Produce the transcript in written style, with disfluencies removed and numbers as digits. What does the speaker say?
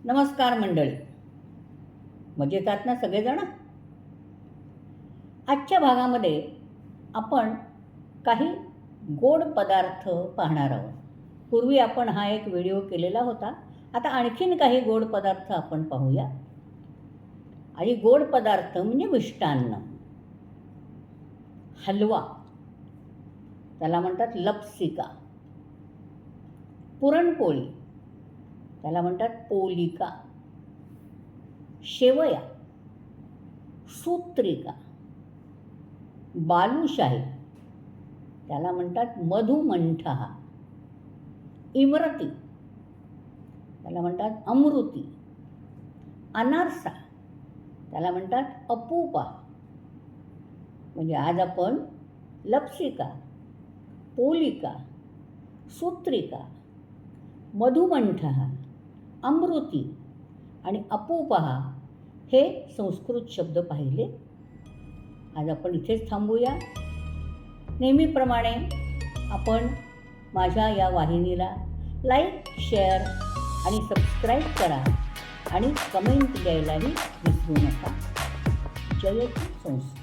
नमस्कार मंडळी, मजेत आहात ना सगळेजण? आजच्या भागामध्ये आपण काही गोड पदार्थ पाहणार आहोत. पूर्वी आपण हा एक व्हिडिओ केलेला होता. आता आणखीन काही गोड पदार्थ आपण पाहूया. आणि गोड पदार्थ म्हणजे मिष्टान्न. हलवा, त्याला म्हणतात लपसिका. पुरणपोळी, त्याला म्हणतात पोलिका. शेवया, सूत्रिका. बालुशाही, त्याला म्हणतात मधुमंठहा. इमरती, त्याला म्हणतात अमृती. अनारसा, त्याला म्हणतात अपूपा. म्हणजे आज आपण लपसिका, पोलिका, सूत्रिका, मधुमंठहा, अमृती आणि अपूपहा हे संस्कृत शब्द पाहिले. आज आपण इथेच थांबूया. नेहमीप्रमाणे आपण माझ्या या वाहिनीला लाईक, शेअर आणि सबस्क्राईब करा आणि कमेंट द्यायलाही विसरू नका. जय संस्कृत.